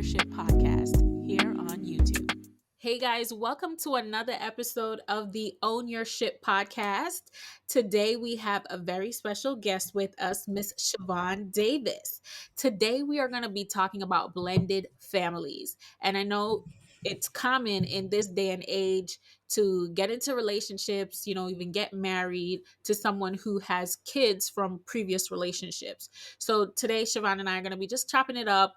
Ship podcast here on YouTube. Hey guys, welcome to another episode of the Own Your Ship podcast. Today we have a very special guest with us, Miss Shivonne Davis. Today we are going to be talking about blended families. And I know it's common in this day and age to get into relationships, even get married to someone who has kids from previous relationships. So today, Shivonne and I are going to be just chopping it up,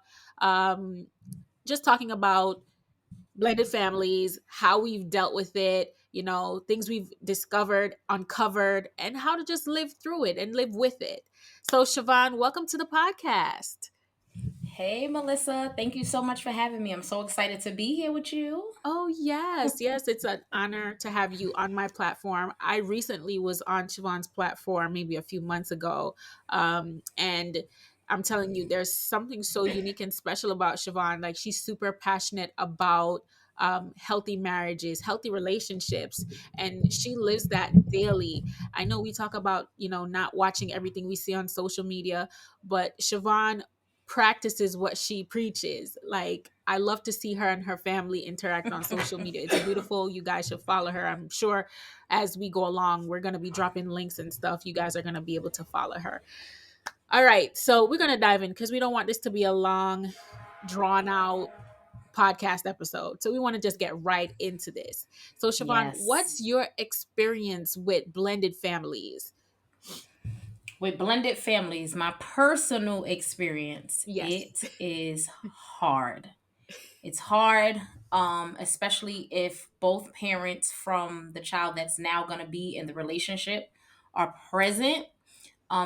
just talking about blended families, how we've dealt with it, things we've discovered, uncovered, and how to just live through it and live with it. So, Shivonne, welcome to the podcast. Hey, Melissa. Thank you so much for having me. I'm so excited to be here with you. Oh, yes. It's an honor to have you on my platform. I recently was on Shivonne's platform maybe a few months ago. And I'm telling you, there's something so unique and special about Shivonne. Like, she's super passionate about healthy marriages, healthy relationships, and she lives that daily. I know we talk about, not watching everything we see on social media, but Shivonne practices what she preaches. Like, I love to see her and her family interact on social media. It's beautiful. You guys should follow her. I'm sure as we go along, we're going to be dropping links and stuff. You guys are going to be able to follow her. All right. So we're going to dive in because we don't want this to be a long, drawn out podcast episode. So we want to just get right into this. So, Shivonne, what's Yes. your experience with blended families? With blended families, my personal experience, Yes. it is hard. It's hard, especially if both parents from the child that's now going to be in the relationship are present.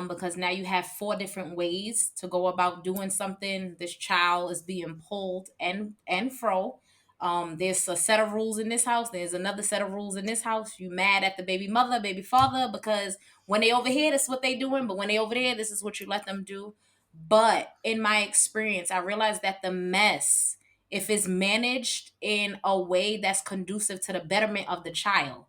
Because now you have four different ways to go about doing something. This child is being pulled and fro. There's a set of rules in this house. There's another set of rules in this house. You mad at the baby mother, baby father, because when they over here, this is what they doing. But when they over there, this is what you let them do. But in my experience, I realized that the mess, if it's managed in a way that's conducive to the betterment of the child,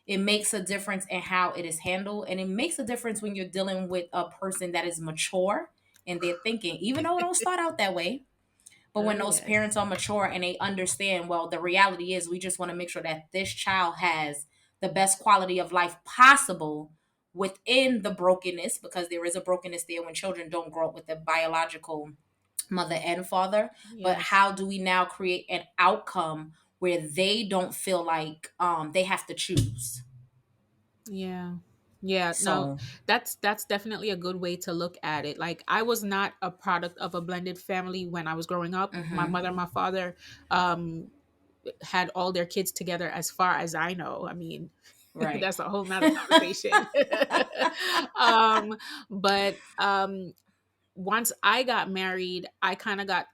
it makes a difference in how it is handled. And it makes a difference when you're dealing with a person that is mature in their thinking, even though it don't start out that way. But Oh, when those yes. parents are mature and they understand, well, the reality is we just want to make sure that this child has the best quality of life possible within the brokenness, because there is a brokenness there when children don't grow up with the biological mother and father. But Yes. how do we now create an outcome where they don't feel like they have to choose? Yeah. Yeah, no, So, that's definitely a good way to look at it. Like, I was not a product of a blended family when I was growing up. My mm-hmm, mother and my father um had all their kids together as far as I know. I mean, right. that's a whole nother conversation. um, but once I got married, I kind of got,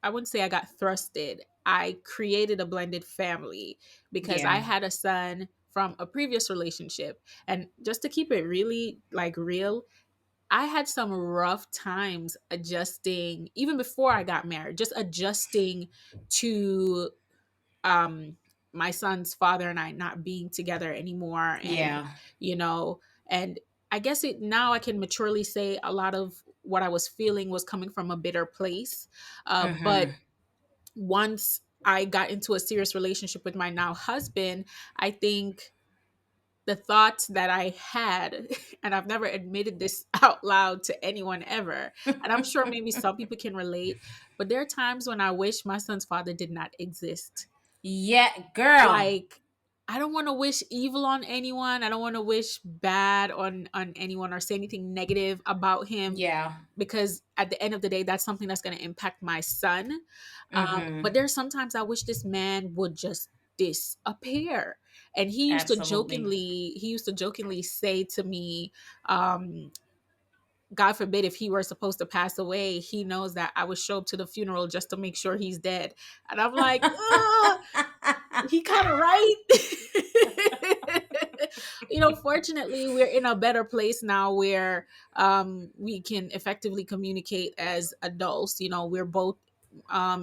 I wouldn't say I got thrusted. I created a blended family because I Yeah. had a son from a previous relationship. And just to keep it really like real, I had some rough times adjusting, even before I got married, just adjusting to um my son's father and I not being together anymore. And Yeah. you know and I guess it now I can maturely say a lot of what I was feeling was coming from a bitter place, but Mm-hmm. once I got into a serious relationship with my now husband, I think the thoughts that I had, and I've never admitted this out loud to anyone ever, and I'm sure maybe some people can relate, but there are times when I wish my son's father did not exist. Yeah, girl. Like, I don't want to wish evil on anyone. I don't want to wish bad on anyone or say anything negative about him, Yeah. because at the end of the day, that's something that's going to impact my son. Mm-hmm. But there's sometimes I wish this man would just disappear. And Absolutely. he used to jokingly say to me, God forbid if he were supposed to pass away, he knows that I would show up to the funeral just to make sure he's dead. And I'm like, ugh, he kind of right. Fortunately, we're in a better place now where we can effectively communicate as adults. We're both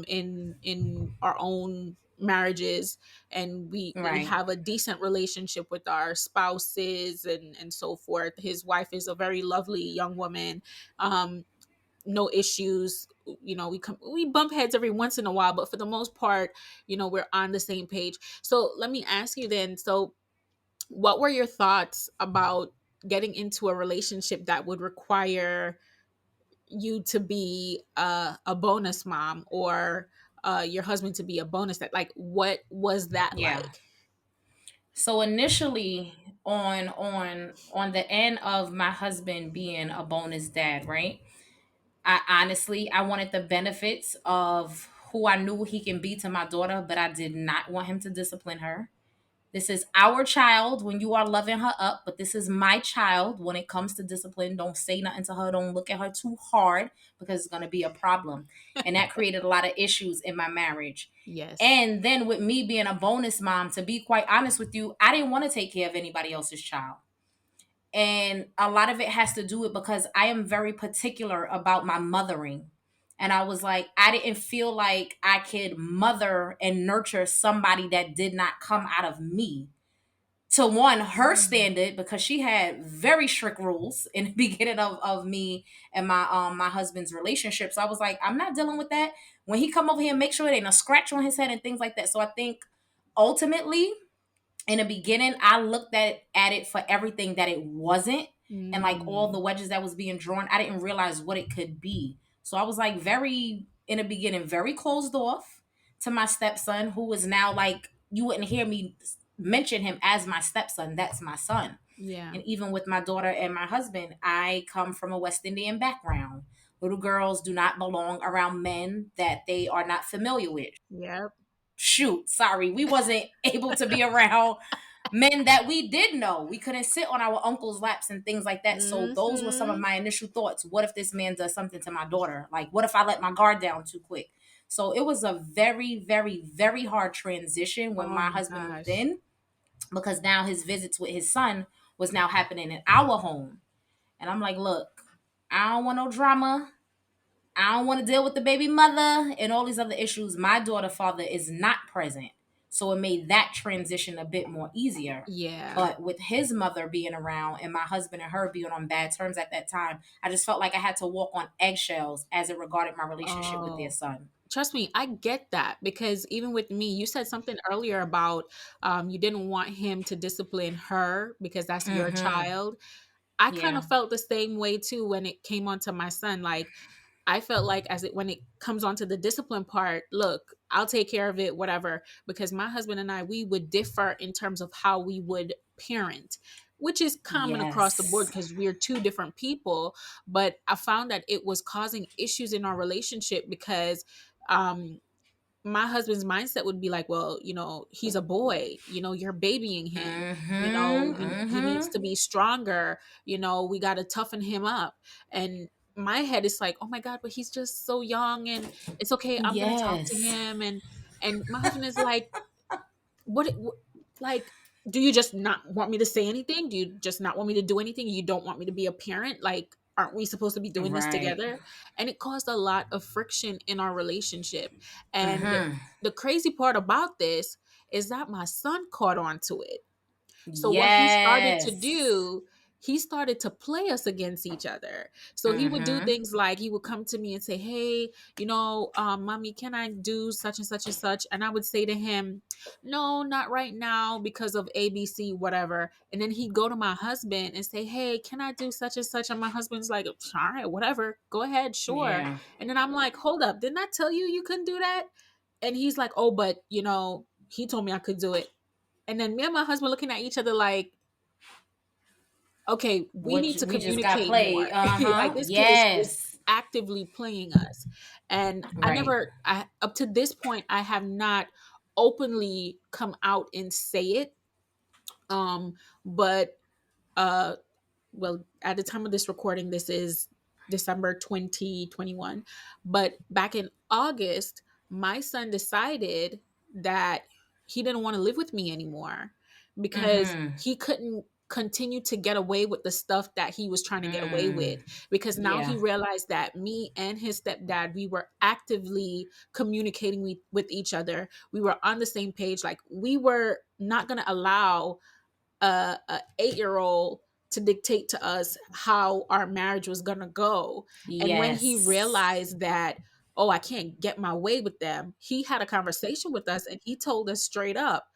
in our own marriages, and we Right. have a decent relationship with our spouses and so forth. His wife is a very lovely young woman. um no issues. We bump heads every once in a while, but for the most part, we're on the same page. So let me ask you then, so what were your thoughts about getting into a relationship that would require you to be a bonus mom, or your husband to be a bonus dad? Like, what was that Yeah. like? So initially, on the end of my husband being a bonus dad, right? I wanted the benefits of who I knew he can be to my daughter, but I did not want him to discipline her. This is our child when you are loving her up, but this is my child when it comes to discipline. Don't say nothing to her. Don't look at her too hard because it's going to be a problem. And that created a lot of issues in my marriage. Yes. And then with me being a bonus mom, to be quite honest with you, I didn't want to take care of anybody else's child. And a lot of it has to do with because I am very particular about my mothering. And I was like, I didn't feel like I could mother and nurture somebody that did not come out of me to one her Mm. standard, because she had very strict rules in the beginning of me and my husband's relationship. So I was like, I'm not dealing with that. When he come over here, make sure it ain't a scratch on his head and things like that. So I think ultimately in the beginning, I looked at it for everything that it wasn't, and like all the Mm. wedges that was being drawn, I didn't realize what it could be. So I was like very in the beginning, very closed off to my stepson, who is now like you wouldn't hear me mention him as my stepson. That's my son. Yeah. And even with my daughter and my husband, I come from a West Indian background. Little girls do not belong around men that they are not familiar with. Yep. Shoot, sorry, we wasn't able to be around men that we did know. We couldn't sit on our uncles' laps and things like that. So those were some of Hmm. my initial thoughts. What if this man does something to my daughter? Like, what if I let my guard down too quick? So it was a very, very, very hard transition when Oh my my husband moved gosh. in, because now his visits with his son was now happening in our home. And I'm like, look, I don't want no drama. I don't want to deal with the baby mother and all these other issues. My daughter father is not present. So it made that transition a bit more easier. Yeah. But with his mother being around and my husband and her being on bad terms at that time, I just felt like I had to walk on eggshells as it regarded my relationship with their Oh, son. trust me, I get that, because even with me, you said something earlier about you didn't want him to discipline her because that's your Mm-hmm. child. I kind Yeah. of felt the same way too when it came onto my son. Like, I felt like when it comes onto the discipline part, look, I'll take care of it, whatever. Because my husband and I, we would differ in terms of how we would parent, which is common across the board Yes. because we're two different people. But I found that it was causing issues in our relationship because um my husband's mindset would be like, well, he's a boy, you're babying him, Mm-hmm. he needs Mm-hmm. to be stronger, we got to toughen him up. And my head is like, oh my God, but he's just so young, and it's okay, I'm gonna talk to Yes. him. And my husband is like, what, like, do you just not want me to say anything? Do you just not want me to do anything? You don't want me to be a parent? Like, aren't we supposed to be doing this Right. together? And it caused a lot of friction in our relationship. And Mm-hmm. the crazy part about this is that my son caught on to it. So what he started to Yes. do, he started to play us against each other. So he would do Mm-hmm. things like he would come to me and say, "Hey, mommy, can I do such and such and such?" And I would say to him, "No, not right now because of ABC, whatever." And then he'd go to my husband and say, "Hey, can I do such and such?" And my husband's like, "All right, whatever, go ahead, sure." Yeah. And then I'm like, "Hold up, didn't I tell you you couldn't do that?" And he's like, "Oh, but he told me I could do it." And then me and my husband looking at each other like, okay, we need to We just got communicate more. played. Like, Uh-huh. this kid is Yes. actively playing us. And Right. up to this point, I have not openly come out and say it. But uh well, at the time of this recording, this is December 2021. But back in August, my son decided that he didn't want to live with me anymore because Mm-hmm. he couldn't continue to get away with the stuff that he was trying to get away Mm. with, because now he Yeah. realized that me and his stepdad, we were actively communicating with each other. We were on the same page. Like, we were not going to allow a 8-year-old to dictate to us how our marriage was going to go. And when he Yes. realized that, oh, I can't get my way with them, he had a conversation with us and he told us straight up,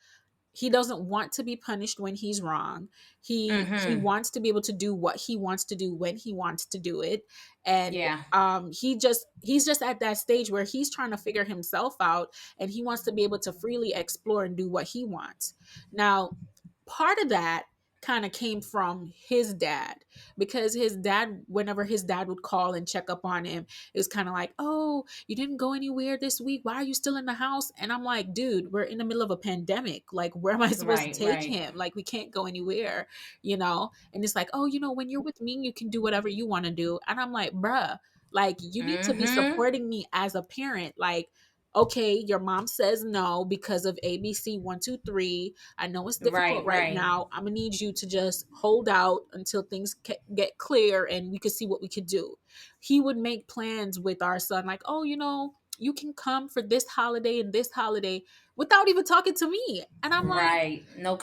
he doesn't want to be punished when he's wrong. He Mm-hmm. wants to be able to do what he wants to do when he wants to do it. And Yeah. he's just at that stage where he's trying to figure himself out, and he wants to be able to freely explore and do what he wants. Now, part of that kind of came from his dad, because his dad, whenever his dad would call and check up on him, it was kind of like, oh, you didn't go anywhere this week, why are you still in the house? And I'm like, dude, we're in the middle of a pandemic, like where am I supposed to Right, take right. him? Like we can't go anywhere, you know. And it's like, oh, when you're with me, you can do whatever you want to do. And I'm like, bruh, like you need to be Mm-hmm. supporting me as a parent. Like, okay, your mom says no because of ABC 1 2 3. I know it's difficult Right, right right. now. I'm gonna need you to just hold out until things get clear and we could see what we could do. He would make plans with our son, like, oh, you can come for this holiday and this holiday, without even talking to me. And I'm like, Right. No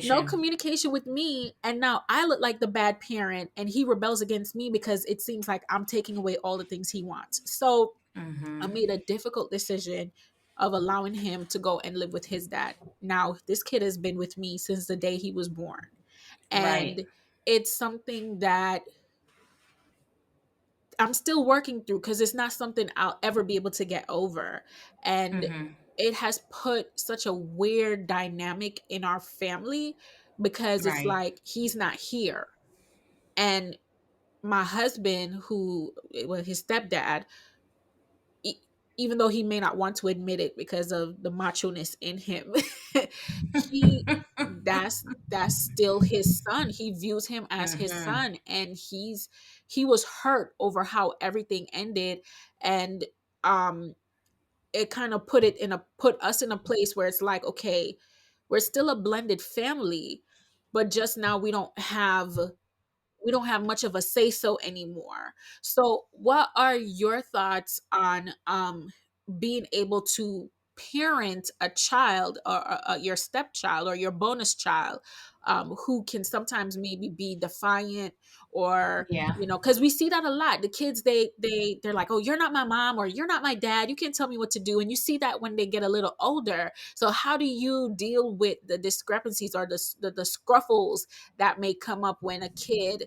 no communication. communication with me. And now I look like the bad parent, and he rebels against me because it seems like I'm taking away all the things he wants. So I Mm-hmm. made a difficult decision of allowing him to go and live with his dad. Now, this kid has been with me since the day he was born. Right. And it's something that I'm still working through, because it's not something I'll ever be able to get over. And Mm-hmm. it has put such a weird dynamic in our family, because it's Right. like he's not here. And my husband, who, well, his stepdad, e- even though he may not want to admit it because of the macho-ness in him, he that's still his son. He views him as his Mm-hmm. son, and he was hurt over how everything ended. And um it kind of put us in a place where it's like, okay, we're still a blended family, but just now we don't have much of a say so anymore. So, what are your thoughts on being able to parent a child, or your stepchild or your bonus child, who can sometimes maybe be defiant, or Yeah. because we see that a lot. The kids, they're like, oh, you're not my mom, or you're not my dad, you can't tell me what to do. And you see that when they get a little older. So how do you deal with the discrepancies, or the scruffles that may come up when a kid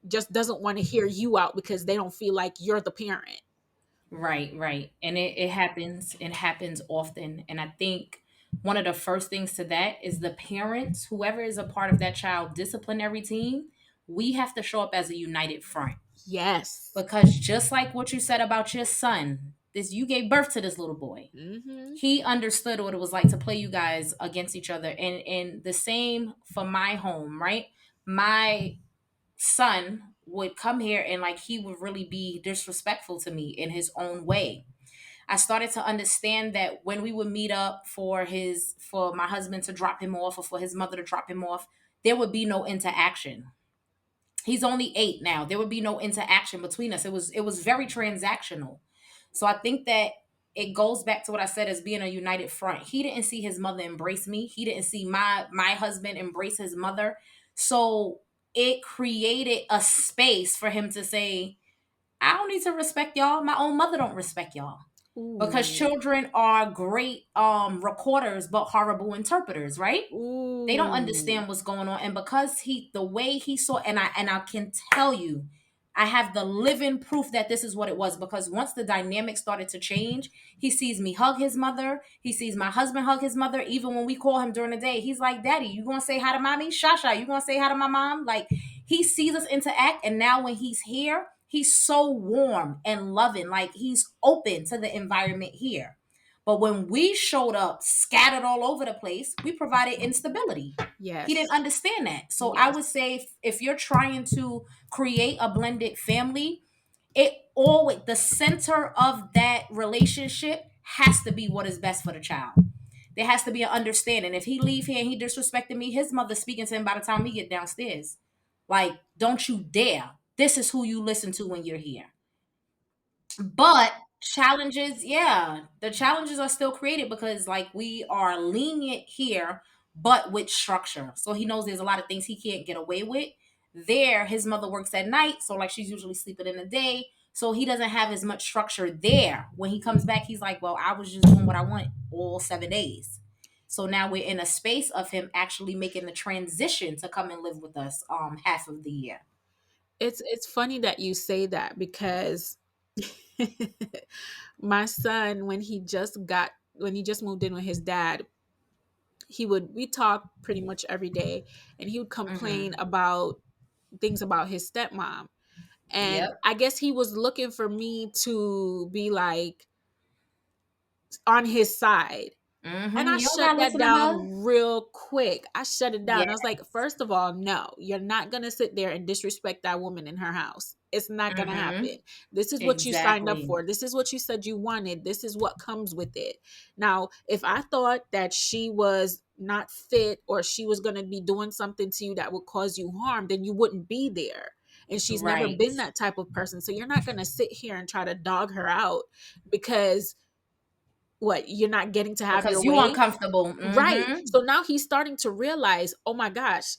just doesn't want to hear you out because they don't feel like you're the parent? Right, right. And it happens. It happens often. And I think one of the first things to that is the parents, whoever is a part of that child disciplinary team, we have to show up as a united front. Yes. Because just like what you said about your son, this you gave birth to this little boy. Mm-hmm. He understood what it was like to play you guys against each other. And the same for my home, right? My son would come here and like he would really be disrespectful to me in his own way. I started to understand that when we would meet up for my husband to drop him off or for his mother to drop him off, there would be no interaction. He's only 8 now. There would be no interaction between us. It was very transactional. So I think that it goes back to what I said as being a united front. He didn't see his mother embrace me. He didn't see my husband embrace his mother. So it created a space for him to say, I don't need to respect y'all. My own mother don't respect y'all. Because Ooh. children are great recorders but horrible interpreters, right? They don't Ooh. understand what's going on. And because the way he saw, and I can tell you, I have the living proof that this is what it was. Because once the dynamic started to change, he sees me hug his mother, he sees my husband hug his mother. Even when we call him during the day, he's like, Daddy, you gonna say hi to mommy? Shasha, you gonna say hi to my mom? Like, he sees us interact. And now when he's here, he's so warm and loving, like he's open to the environment here. But when we showed up scattered all over the place, we provided instability. He didn't Yes. understand that. So I would Yes. say if you're trying to create a blended family, it always the center of that relationship has to be what is best for the child. There has to be an understanding. If he leave here and he disrespected me, his mother speaking to him by the time we get downstairs. Like, don't you dare. This is who you listen to when you're here. But challenges, yeah, the challenges are still created because like we are lenient here but with structure. So he knows there's a lot of things he can't get away with. There, his mother works at night, so like she's usually sleeping in the day. So he doesn't have as much structure there. When he comes back, he's like, well, I was just doing what I want all 7 days. So now we're in a space of him actually making the transition to come and live with us half of the year. It's funny that you say that because my son, when he just moved in with his dad, we talk pretty much every day, and he would complain Mm-hmm. about things about his stepmom. And Yep. I guess he was looking for me to be like on his side. And Mm-hmm. I You don't shut gotta that listen to her. down real quick. I shut it Yeah. down. I was like, first of all, no, you're not going to sit there and disrespect that woman in her house. It's not going to Mm-hmm. happen. This is what you signed up Exactly. for. This is what you said you wanted. This is what comes with it. Now, if I thought that she was not fit or she was going to be doing something to you that would cause you harm, then you wouldn't be there. And she's never Right. been that type of person. So you're not going to sit here and try to dog her out because what, you're not getting to have your Because you way. uncomfortable. Right. Mm-hmm. So now he's starting to realize, oh my gosh,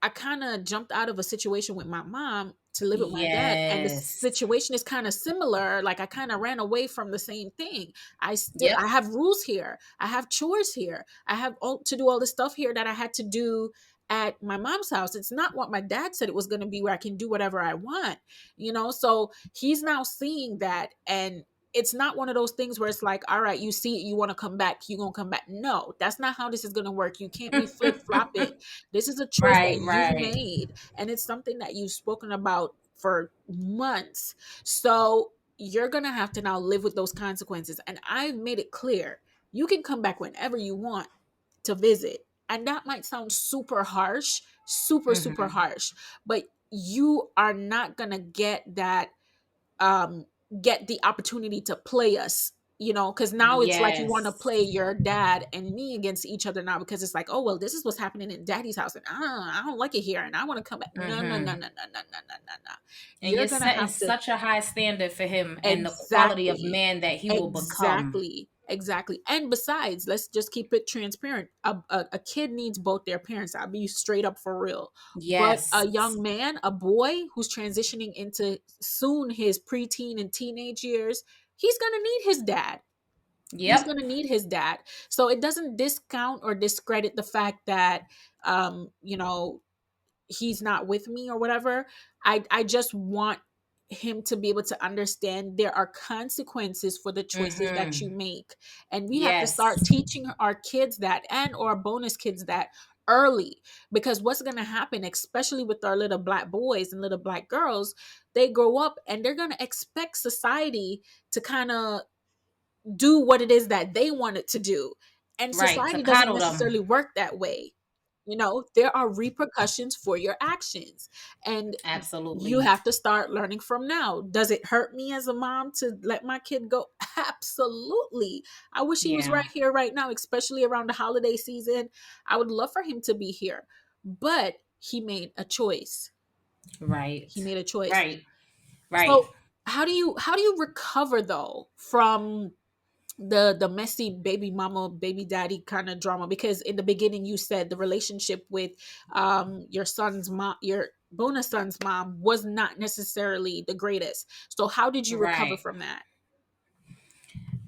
I kind of jumped out of a situation with my mom to live with my dad, and the Yes. situation is kind of similar. Like I kind of ran away from the same thing. Yep. I have rules here. I have chores here. I have all to do all the stuff here that I had to do at my mom's house. It's not what my dad said it was going to be, where I can do whatever I want, So he's now seeing that, and it's not one of those things where it's like, all right, you see it, you want to come back, you gonna come back. No, that's not how this is gonna work. You can't be flip flopping. This is a choice Right, that you've right. made, and it's something that you've spoken about for months. So you're going to have to now live with those consequences. And I've made it clear you can come back whenever you want to visit. And that might sound super harsh, super Mm-hmm. harsh, but you are not going to um, get the opportunity to play us, because now it's like you want to Yes. play your dad and me against each other now, because it's like, oh well, this is what's happening in daddy's house, and I don't like it here, and I want to come back. No, no, no, Mm-hmm. no, no, no, no, no, no, no. And You're you're gonna setting have to. such a high standard for him and the quality of Exactly. man that he will become. Exactly. And besides, let's just keep it transparent. A kid needs both their parents. I'll be straight up for real. But Yes. a young man, a boy who's transitioning into soon his preteen and teenage years, he's going to need his dad. He's Yep. going to need his dad. So it doesn't discount or discredit the fact that, you know, he's not with me or whatever. I just want him to be able to understand there are consequences for the choices that you Mm-hmm. make, and we have to start Yes. teaching our kids that, and or bonus kids that early, because what's going to happen, especially with our little black boys and little black girls, they grow up and they're going to expect society to kind of do what it is that they want it to do. And Right. To society doesn't coddle them. necessarily work that way. There are repercussions for your actions. And you Absolutely. have to start learning from now. Does it hurt me as a mom to let my kid go? Absolutely. I wish he was Yeah. right here, right now, especially around the holiday season. I would love for him to be here. But he made a choice. Right. He made a choice. Right. Right. So how do you recover though from the messy baby mama baby daddy kind of drama? Because in the beginning you said the relationship with your son's mom, your bonus son's mom, was not necessarily the greatest. So how did you recover Right. from that?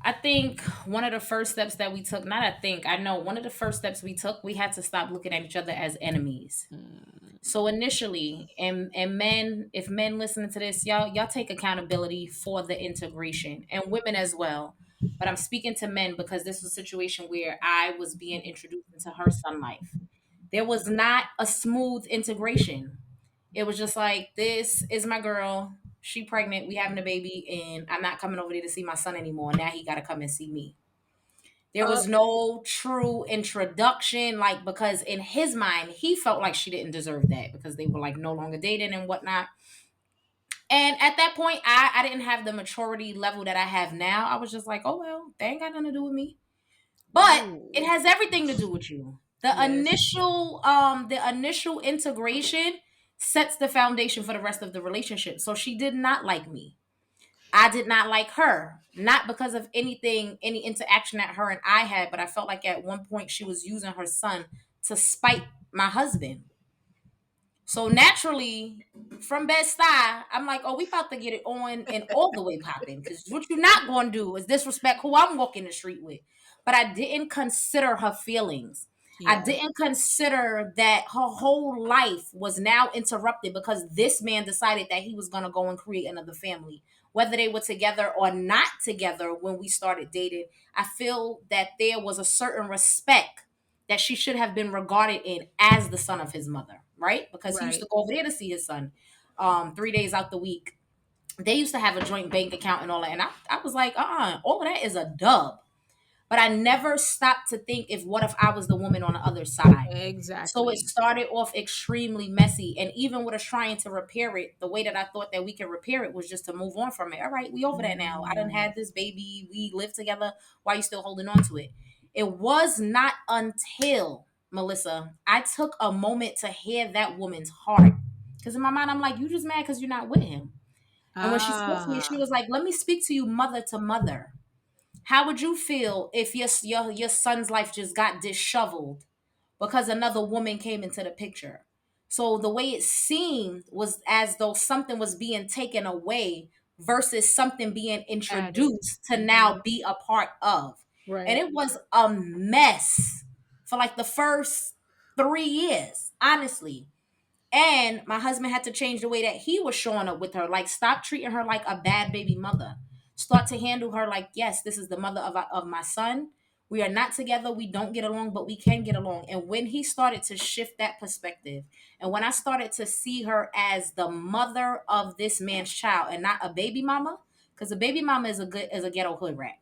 I think one of the first steps that we took, not I think, I know one of the first steps we took, we had to stop looking at each other as enemies. Mm, So initially, and men, if men listening to this, y'all take accountability for the integration, and women as well. But I'm speaking to men because this was a situation where I was being introduced into her son life. There was not a smooth integration. It was just like, this is my girl. She pregnant. We having a baby, and I'm not coming over there to see my son anymore. Now he got to come and see me. There uh, was no true introduction, like, because in his mind, he felt like she didn't deserve that because they were like no longer dating and whatnot. And at that point, I didn't have the maturity level that I have now. I was just like, oh well, they ain't got nothing to do with me. But it ooh, has everything to do with you. yes. The initial integration sets the foundation for the rest of the relationship. So she did not like me. I did not like her, not because of anything, any interaction that her and I had, but I felt like at one point she was using her son to spite my husband. So naturally, from Bed-Stuy, I'm like, oh, we about to get it on and all the way popping. Because what you're not going to do is disrespect who I'm walking the street with. But I didn't consider her feelings. I Yeah. didn't consider that her whole life was now interrupted because this man decided that he was going to go and create another family. Whether they were together or not together when we started dating, I feel that there was a certain respect that she should have been regarded in as the son of his mother, right? Because he used to Right. go over there to see his son 3 days out the week. They used to have a joint bank account and all that. And I was like, all of that is a dub. But I never stopped to think if what if I was the woman on the other side. So it Exactly. started off extremely messy. And even with us trying to repair it, the way that I thought that we could repair it was just to move on from it. All right, we over that now. I done Mm. had this baby. We live together. Why you still holding on to it? It was not until, Melissa, I took a moment to hear that woman's heart. Because in my mind, I'm like, you just mad because you're not with him. And when she spoke to me, she Ah, was like, let me speak to you mother to mother. How would you feel if your son's life just got disheveled because another woman came into the picture? So the way it seemed was as though something was being taken away versus something being added. introduced to now Mhm. be a part of. And Right. it was a mess for like the first 3 years, honestly. And my husband had to change the way that he was showing up with her. Like, stop treating her like a bad baby mother. Start to handle her like, yes, this is the mother of my son. We are not together. We don't get along, but we can get along. And when he started to shift that perspective, and when I started to see her as the mother of this man's child and not a baby mama, because a baby mama is a ghetto hood rat.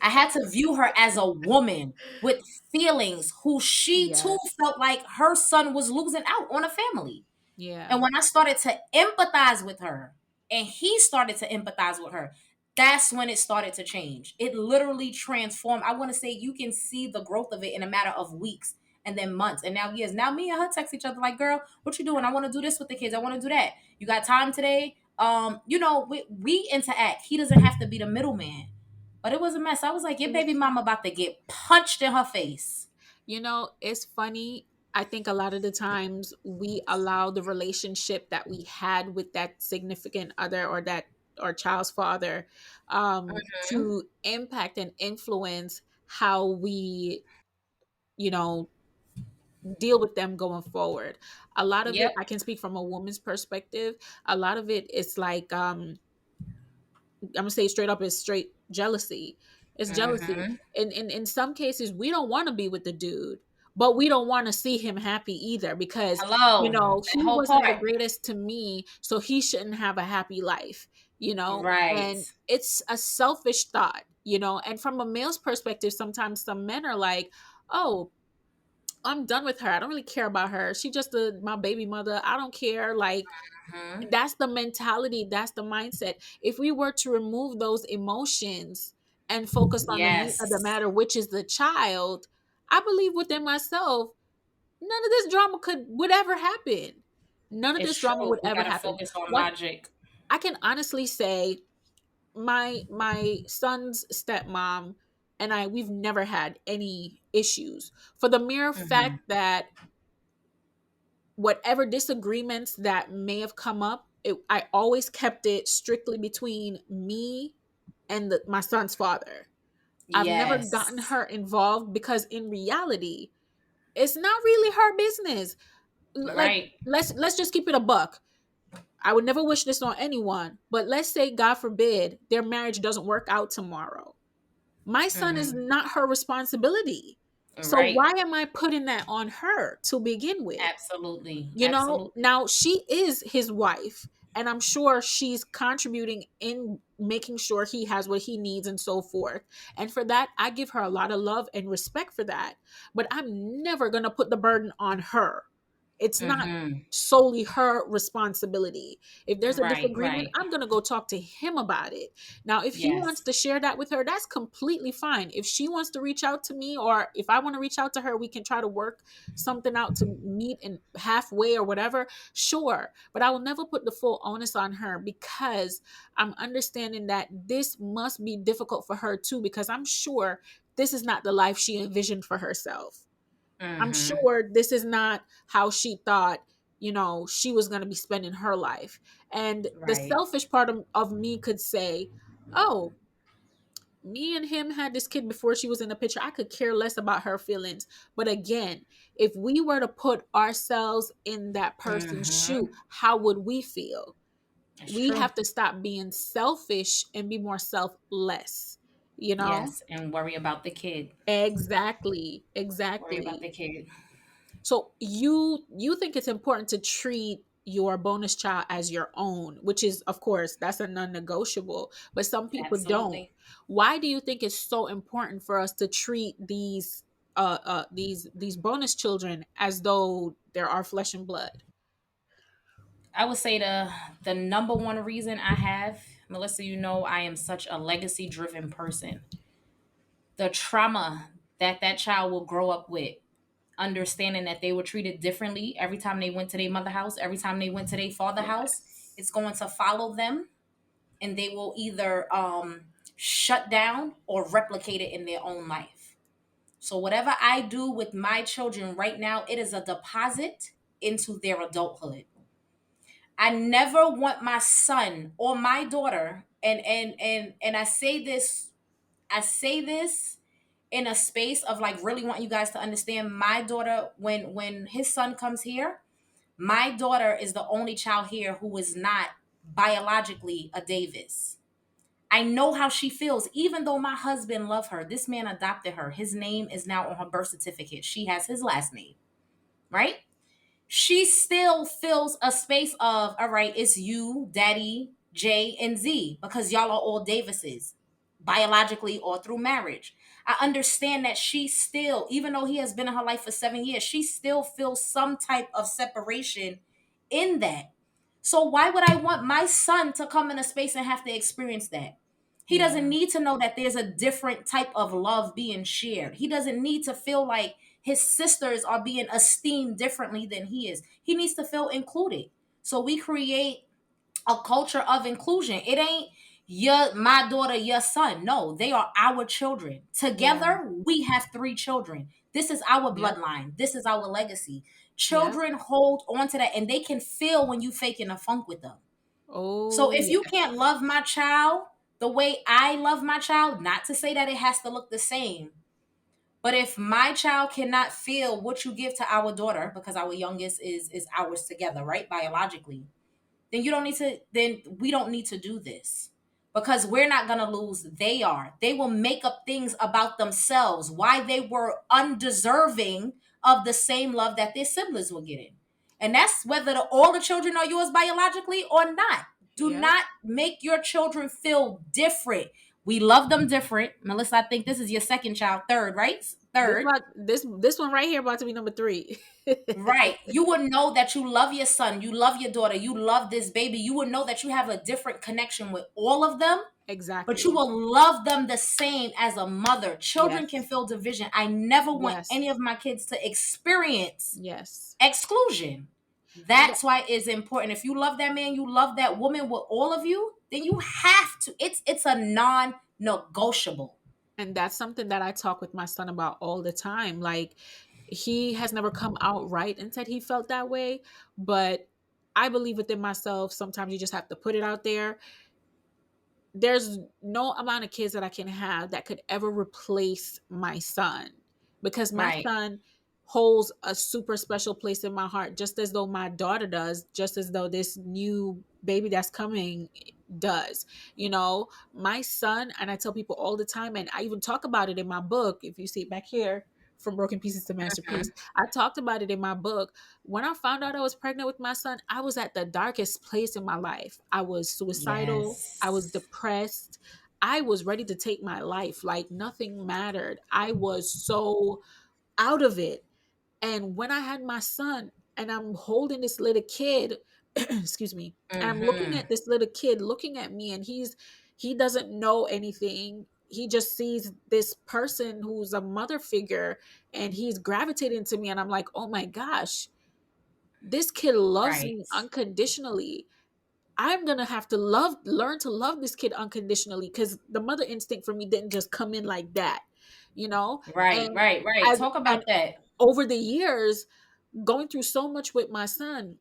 I had to view her as a woman with feelings who she too Yes. felt like her son was losing out on a family. Yeah. And when I started to empathize with her and he started to empathize with her, that's when it started to change. It literally transformed. I want to say you can see the growth of it in a matter of weeks and then months and now years. Now me and her text each other like, girl, what you doing? I want to do this with the kids. I want to do that. You got time today? We interact. He doesn't have to be the middleman. But it was a mess. I was like, your baby mama about to get punched in her face. It's funny. I think a lot of the times we allow the relationship that we had with that significant other or that or child's father to impact and influence how we, you know, deal with them going forward. A lot of it, Yep. I can speak from a woman's perspective. A lot of it is like I'm gonna say straight up, is straight jealousy. It's jealousy. Mm-hmm. In some cases, we don't want to be with the dude, but we don't want to see him happy either because Hello. That he whole wasn't the part. greatest to me, so he shouldn't have a happy life. Right. And it's a selfish thought. And from a male's perspective, sometimes some men are like, "Oh, I'm done with her. I don't really care about her. She just my baby mother. I don't care." Like Hmm. that's the mentality, that's the mindset. If we were to remove those emotions and focus on the meat of the Yes. matter, which is the child, I believe within myself, none of this drama would ever happen. None of It's this drama true. would We ever gotta happen. focus on What logic. I can honestly say, my son's stepmom and we've never had any issues for the mere fact Hmm. that whatever disagreements that may have come up, I always kept it strictly between me and my son's father. I've never gotten Yes. her involved because in reality, it's not really her business. Like Right. let's just keep it a buck. I would never wish this on anyone, but let's say God forbid their marriage doesn't work out tomorrow. My son is Hmm. not her responsibility. So Right. why am I putting that on her to begin with? Absolutely. Absolutely. Now she is his wife, and I'm sure she's contributing in making sure he has what he needs and so forth. And for that, I give her a lot of love and respect for that. But I'm never going to put the burden on her. It's not Hmm. solely her responsibility. If there's a Right. disagreement, Right. I'm going to go talk to him about it. Now, if he wants Yes. to share that with her, that's completely fine. If she wants to reach out to me or if I want to reach out to her, we can try to work something out to meet in halfway or whatever, sure. But I will never put the full onus on her because I'm understanding that this must be difficult for her too, because I'm sure this is not the life she envisioned for herself. I'm Mm-hmm. sure this is not how she thought, she was going to be spending her life. And the Right. selfish part of me could say, oh, me and him had this kid before she was in the picture. I could care less about her feelings. But again, if we were to put ourselves in that person's shoe, Mm-hmm. how would we feel? It's We true. have to stop being selfish and be more selfless, you know? Yes, and worry about the kid. Exactly. Worry about Exactly. the kid. So you think it's important to treat your bonus child as your own, which is, of course, that's a non-negotiable, but some people don't. Absolutely. Why do you think it's so important for us to treat these bonus children as though they're our flesh and blood? I would say the number one reason I have, Melissa, you know, I am such a legacy driven person. The trauma that that child will grow up with, understanding that they were treated differently every time they went to their mother house, every time they went to their father house, Yes. it's going to follow them, and they will either shut down or replicate it in their own life. So whatever I do with my children right now, it is a deposit into their adulthood. I never want my son or my daughter, and I say this in a space of like really want you guys to understand my daughter. When his son comes here, my daughter is the only child here who is not biologically a Davis. I know how she feels, even though my husband loved her. This man adopted her. His name is now on her birth certificate. She has his last name, right? She still feels a space of, all right, it's you, daddy, J, and Z, because y'all are all Davises, biologically or through marriage. I understand that she still, even though he has been in her life for 7 years, she still feels some type of separation in that. So why would I want my son to come in a space and have to experience that? He doesn't Yeah. need to know that there's a different type of love being shared. He doesn't need to feel like his sisters are being esteemed differently than he is. He needs to feel included. So we create a culture of inclusion. It ain't your my daughter, your son. No, they are our children. Yeah. Together, we have three children. This is our Yep. bloodline. This is our legacy. Yep. Children hold on to that, and they can feel when you faking a funk with them. So Oh, if you can't yes. love my child the way I love my child, not to say that it has to look the same, but if my child cannot feel what you give to our daughter, because our youngest is ours together, right? Biologically, then you don't need to, then we don't need to do this. Because we're not gonna lose. They are. They will make up things about themselves, why they were undeserving of the same love that their siblings were getting. And that's whether all the children are yours biologically or not. Do Yep. not make your children feel different. We love them different. Melissa, I think this is your second child, third, right? Third. This one right here about to be number 3. Right. You would know that you love your son, you love your daughter, you love this baby. You would know that you have a different connection with all of them, but you Exactly. will love them the same as a mother. Children can Yes. feel division. I never want any Yes. of my kids to experience Yes. exclusion. And That's why it's important. If you love that man, you love that woman with all of you, then you have to. It's a non-negotiable. that's something that I talk with my son about all the time. Like, he has never come out right and said he felt that way, but I believe within myself sometimes you just have to put it out there. There's no amount of kids that I can have that could ever replace my son, because my Right. son holds a super special place in my heart, just as though my daughter does, just as though this new baby that's coming does. My son, and I tell people all the time, and I even talk about it in my book. If you see it back here, From Broken Pieces to Masterpiece, Mhm. I talked about it in my book. When I found out I was pregnant with my son, I was at the darkest place in my life. I was suicidal. I was Yes. depressed. I was ready to take my life. Like, nothing mattered. I was so out of it. And when I had my son and I'm holding this little kid, excuse me, and I'm looking Hmm. at this little kid looking at me, and he doesn't know anything. He just sees this person who's a mother figure, and he's gravitating to me, and I'm like, "Oh my gosh, this kid loves Right. me unconditionally. I'm gonna have to learn to love this kid unconditionally, because the mother instinct for me didn't just come in like that, you know. Right. And Right. Right. as Talk and about that. over the years, going through so much with my son,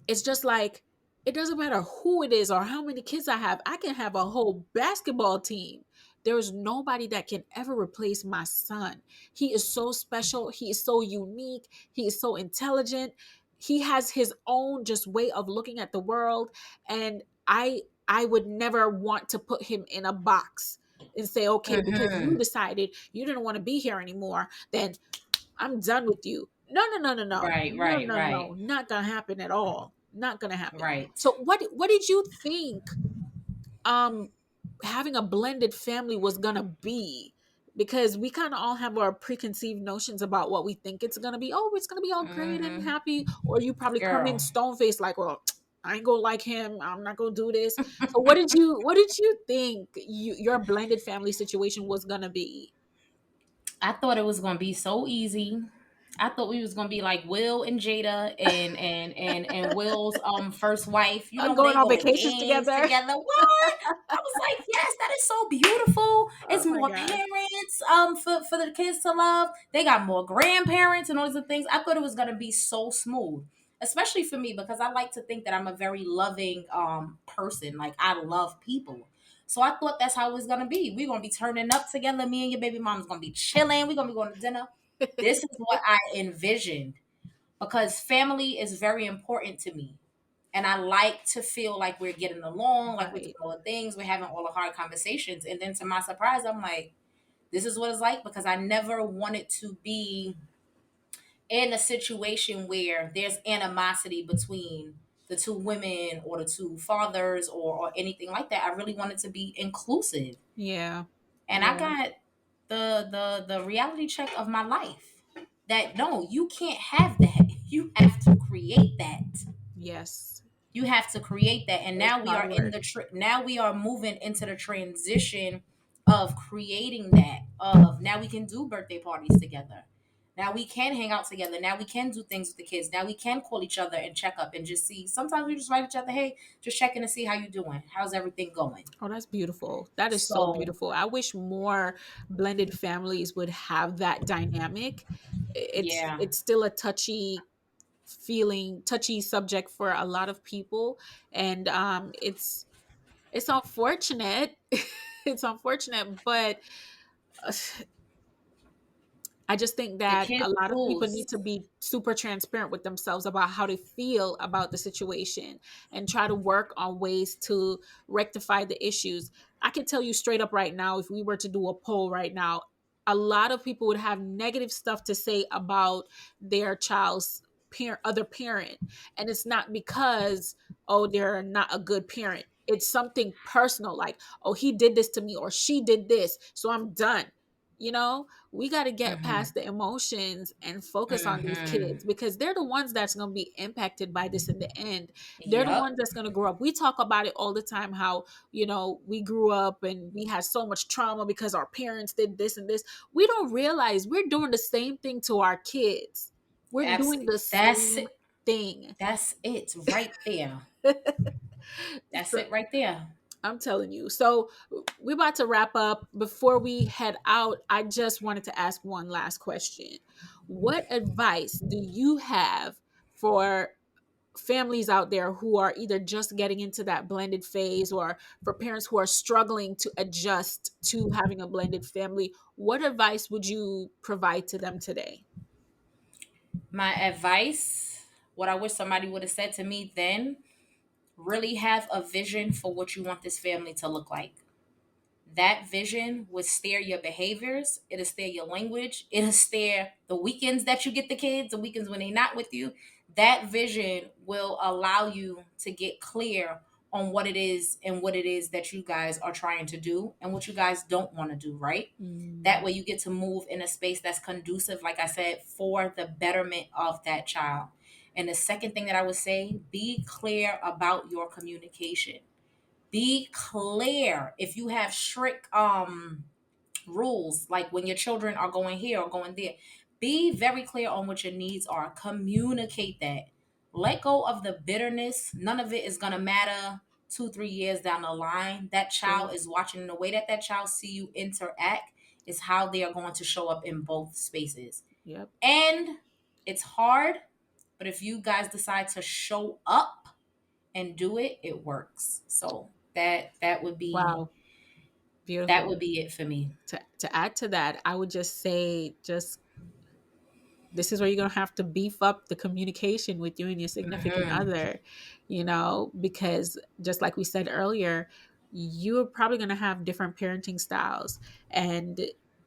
it's just like, it doesn't matter who it is or how many kids I have. I can have a whole basketball team. There is nobody that can ever replace my son. He is so special. He is so unique. He is so intelligent. He has his own just way of looking at the world. And I would never want to put him in a box and say, okay, because you Mm-hmm. decided you didn't want to be here anymore, then I'm done with you. No, no, no, no, no, Right, no, right, no, right, no, not gonna happen at all. Not gonna happen. right. So what did you think um having a blended family was gonna be? Because we kind of all have our preconceived notions about what we think it's gonna be. Oh, it's gonna be all great and Mm-hmm. happy, or you probably come in Girl, stone faced like, well, I ain't gonna like him. I'm not gonna do this. So what did you think your blended family situation was gonna be? I thought it was gonna be so easy. I thought we was gonna be like Will and Jada and Will's first wife. You know, when Going they on go to vacations dance together. together. What? I was like, yes, that is so beautiful. Oh It's my more god. parents for the kids to love. They got more grandparents and all these other things. I thought it was gonna be so smooth. Especially for me because I like to think that I'm a very loving person. Like I love people. So I thought that's how it was gonna be. We're gonna be turning up together. Me and your baby mom's gonna be chilling. We're gonna be going to dinner. This is what I envisioned because family is very important to me. And I like to feel like we're getting along, like we're doing Right. all the things, we're having all the hard conversations. And then to my surprise, I'm like, this is what it's like because I never wanted to be in a situation where there's animosity between the two women or the two fathers or anything like that. I really wanted to be inclusive. Yeah. And I Yeah. got the reality check of my life that no, you can't have that. You have to create that. Yes. You have to create that. And It's now we hard are in work. the now we are moving into the transition of creating that. Of now we can do birthday parties together. Now we can hang out together. Now we can do things with the kids. Now we can call each other and check up and just see. Sometimes we just write each other, hey, just checking to see how you doing. How's everything going? Oh, that's beautiful. That is so So beautiful. I wish more blended families would have that dynamic. yeah, It's still a touchy subject for a lot of people, and it's unfortunate. It's unfortunate, but uh, I just think the that a kids lot of people lose. need to be super transparent with themselves about how they feel about the situation and try to work on ways to rectify the issues. I can tell you straight up right now, if we were to do a poll right now, a lot of people would have negative stuff to say about their child's other parent. And it's not because, oh, they're not a good parent. It's something personal, like, oh, he did this to me or she did this, so I'm done. You know, we got to get Mm-hmm. past the emotions and focus on these Mm-hmm. kids because they're the ones that's going to be impacted by this in the end. They're the Yep. ones that's going to grow up. We talk about it all the time how, we grew up and we had so much trauma because our parents did this and this. We don't realize we're doing the same thing to our kids. We're doing Absolutely. the same thing. That's it right there. That's So, it right there. I'm telling you. So we're about to wrap up. Before we head out, I just wanted to ask one last question. What advice do you have for families out there who are either just getting into that blended phase or for parents who are struggling to adjust to having a blended family? What advice would you provide to them today? My advice, what I wish somebody would have said to me then, really have a vision for what you want this family to look like. That vision would steer your behaviors. It'll steer your language. It'll steer the weekends that you get the kids, the weekends when they're not with you. That vision will allow you to get clear on what it is and what it is that you guys are trying to do and what you guys don't want to do, right? That Mm, way you get to move in a space that's conducive, like I said, for the betterment of that child. And the second thing that I would say, be clear about your communication. Be clear. If you have strict rules, like when your children are going here or going there, be very clear on what your needs are. Communicate that. Let go of the bitterness. None of it is gonna matter 2 3 years down the line. That child true. is watching, the way that that child see you interact is how they are going to show up in both spaces. Yep. And it's hard, but if you guys decide to show up and do it, it works. So that would be Wow. Beautiful. it for me. To add to that, I would just say, just this is where you're going to have to beef up the communication with you and your significant Hmm. other, because just like we said earlier, you're probably going to have different parenting styles. And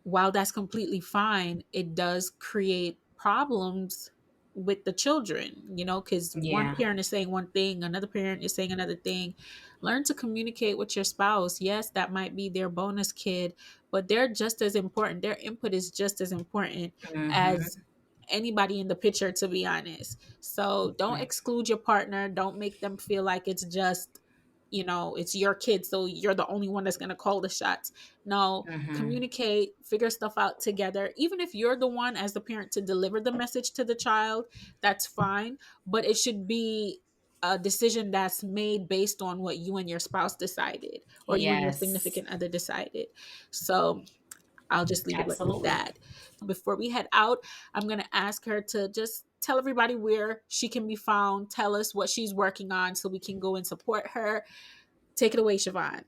while that's completely fine, it does create problems with the children, because one Yeah. parent is saying one thing, another parent is saying another thing. Learn to communicate with your spouse. Yes, that might be their bonus kid, but they're just as important. Their input is just as important as Hmm. anybody in the picture, to be honest. So don't Right. exclude your partner. Don't make them feel like it's just, it's your kid, so you're the only one that's going to call the shots. No, Hmm. communicate, figure stuff out together. Even if you're the one as the parent to deliver the message to the child, that's fine, but it should be a decision that's made based on what you and your spouse decided, or you and your Yes. significant other decided. So I'll just leave it with Absolutely. that. Before we head out, I'm going to ask her to just tell everybody where she can be found, tell us what she's working on so we can go and support her. Take it away, Shivonne.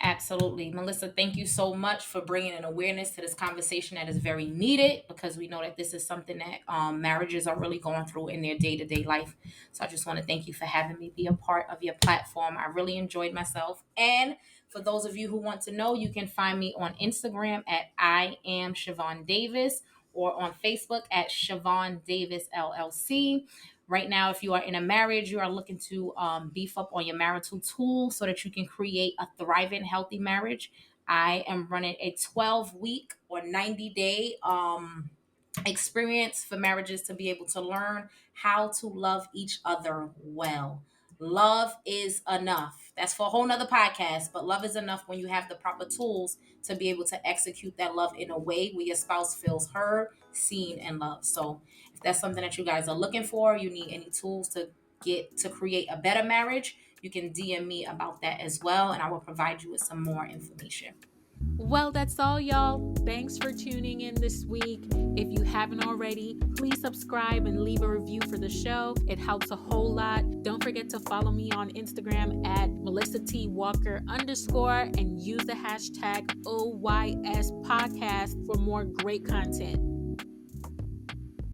Absolutely. Melissa, thank you so much for bringing an awareness to this conversation that is very needed, because we know that this is something that marriages are really going through in their day to day life. So I just want to thank you for having me be a part of your platform. I really enjoyed myself. And for those of you who want to know, you can find me on Instagram at I am Shivonne Davis, or on Facebook at Shivonne Davis LLC. Right now, if you are in a marriage, you are looking to beef up on your marital tool so that you can create a thriving, healthy marriage. I am running a 12-week or 90-day experience for marriages to be able to learn how to love each other well. Love is enough. That's for a whole nother podcast, but love is enough when you have the proper tools to be able to execute that love in a way where your spouse feels heard, seen, and loved. So if that's something that you guys are looking for, you need any tools to get to create a better marriage, you can DM me about that as well, and I will provide you with some more information. Well, that's all, y'all. Thanks for tuning in this week. If you haven't already, please subscribe and leave a review for the show. It helps a whole lot. Don't forget to follow me on Instagram at MelissaT Walker _ and use the hashtag OYS podcast for more great content.